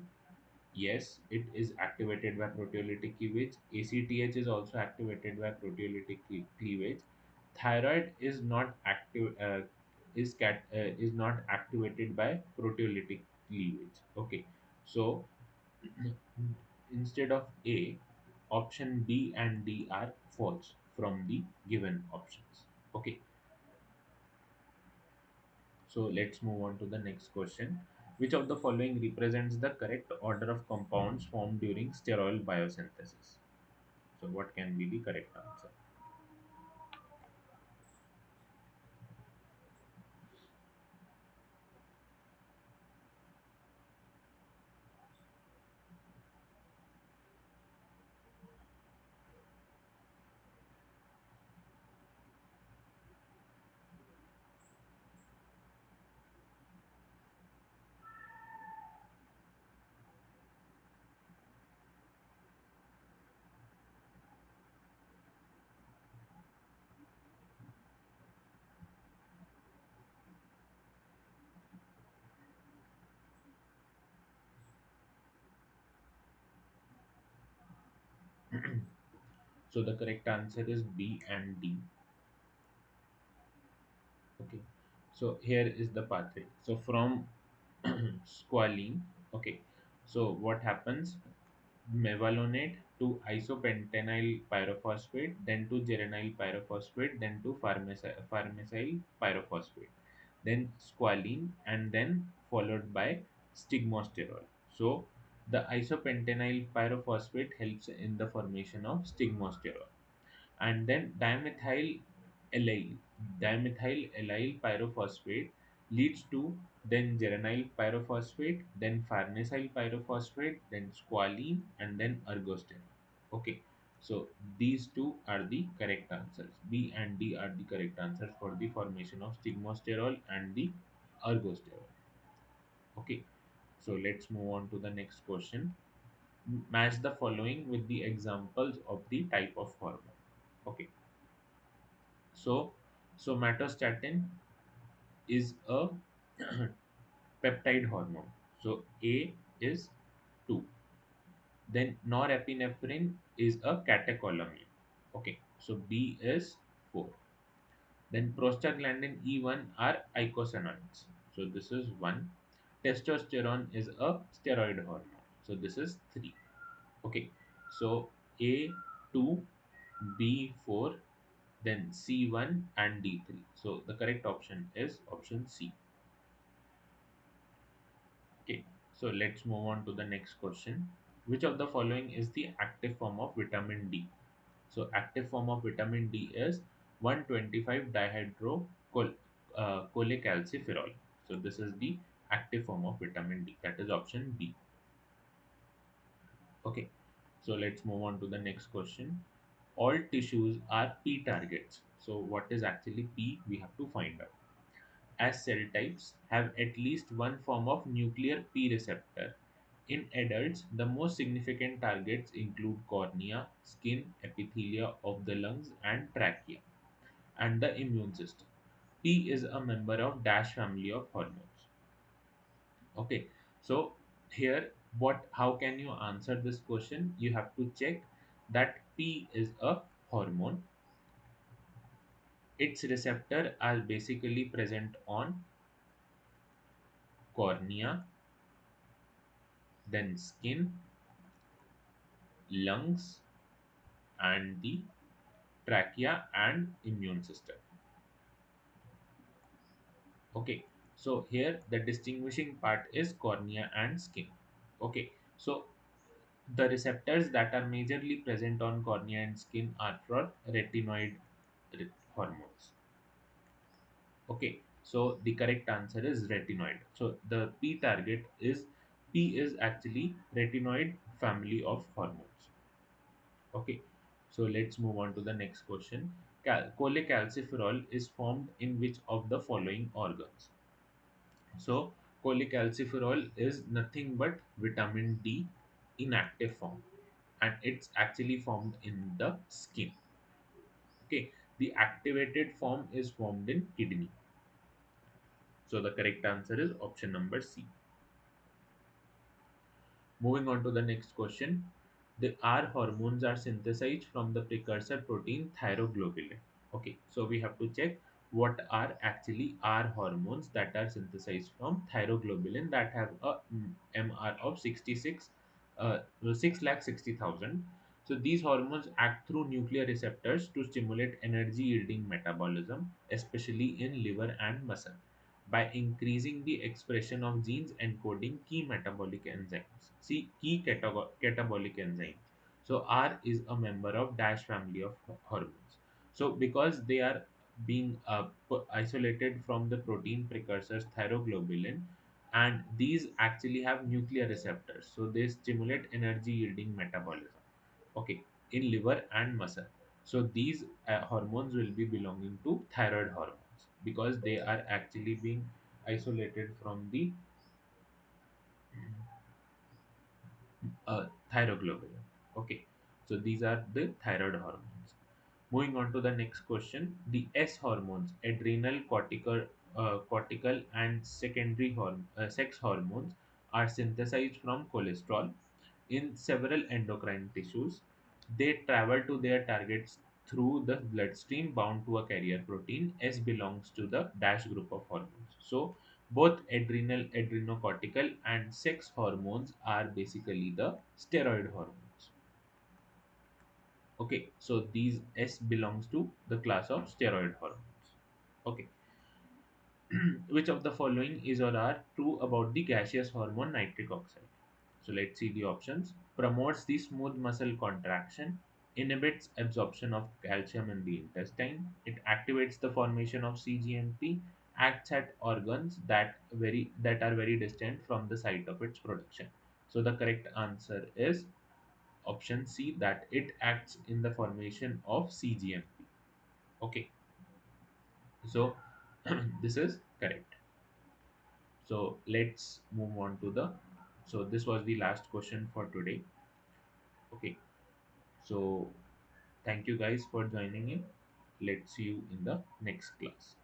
yes, it is activated by proteolytic cleavage. ACTH is also activated by proteolytic cleavage. Thyroid is not active. Is not activated by proteolytic cleavage. Okay, so instead of A, option B and D are false from the given options. Okay, so let's move on to the next question. Which of the following represents the correct order of compounds formed during steroid biosynthesis? So, what can be the correct answer? So, the correct answer is B and D. Okay, so here is the pathway. So, from squalene, okay, so what happens? Mevalonate to isopentenyl pyrophosphate, then to geranyl pyrophosphate, then to farnesyl pyrophosphate, then squalene, and then followed by stigmosterol. So the isopentenyl pyrophosphate helps in the formation of stigmosterol, and then dimethyl allyl pyrophosphate leads to then geranyl pyrophosphate, then farnesyl pyrophosphate, then squalene, and then ergosterol. Okay, so these two are the correct answers. B and D are the correct answers for the formation of stigmosterol and the ergosterol. Okay, so let's move on to the next question. Match the following with the examples of the type of hormone. Okay, so somatostatin is a peptide hormone. So A is 2. Then norepinephrine is a catecholamine. Okay, so B is 4. Then prostaglandin E1 are eicosanoids. So this is 1. Testosterone is a steroid hormone. So this is 3. Okay. So A2, B4, then C1 and D3. So the correct option is option C. Okay. So let's move on to the next question. Which of the following is the active form of vitamin D? So active form of vitamin D is 125 cholecalciferol. So this is the active form of vitamin D. That is option B. Okay. So let's move on to the next question. All tissues are P targets. So what is actually P? We have to find out. As cell types have at least one form of nuclear P receptor. In adults, the most significant targets include cornea, skin, epithelia of the lungs, and trachea, and the immune system. P is a member of dash family of hormones. Okay, so here, what how can you answer this question? You have to check that P is a hormone. Its receptor are basically present on cornea, then skin, lungs, and the trachea and immune system. Okay, so here the distinguishing part is cornea and skin. Okay, so the receptors that are majorly present on cornea and skin are for retinoid hormones. Okay, so the correct answer is retinoid. So the P target is P is actually retinoid family of hormones. Okay, so let's move on to the next question. Cholecalciferol is formed in which of the following organs? So, cholecalciferol is nothing but vitamin D in active form, and it's actually formed in the skin. Okay, the activated form is formed in kidney. So, the correct answer is option number C. Moving on to the next question. The R hormones are synthesized from the precursor protein thyroglobulin. Okay, so we have to check what are actually R hormones that are synthesized from thyroglobulin that have a MR of 66, 6,60,000. So these hormones act through nuclear receptors to stimulate energy yielding metabolism, especially in liver and muscle, by increasing the expression of genes encoding key metabolic enzymes. See, key catabolic enzymes. So R is a member of dash family of hormones. So because they are being isolated from the protein precursors thyroglobulin, and these actually have nuclear receptors, so they stimulate energy yielding metabolism. Okay, in liver and muscle. So these hormones will be belonging to thyroid hormones because they are actually being isolated from the thyroglobulin. Okay, so these are the thyroid hormones. Moving on to the next question, the S hormones, adrenal, cortical, and secondary sex hormones, are synthesized from cholesterol in several endocrine tissues. They travel to their targets through the bloodstream bound to a carrier protein. S belongs to the dash group of hormones. So both adrenal, adrenocortical, and sex hormones are basically the steroid hormones. Okay, so these S belongs to the class of steroid hormones. Okay, which of the following is or are true about the gaseous hormone nitric oxide? So let's see the options. Promotes the smooth muscle contraction, inhibits absorption of calcium in the intestine, it activates the formation of CGMP, acts at organs that are very distant from the site of its production. So the correct answer is option C, that it acts in the formation of CGMP. Okay, so this is correct. So let's move on to the. So this was the last question for today. Okay, so thank you guys for joining in. Let's see you in the next class.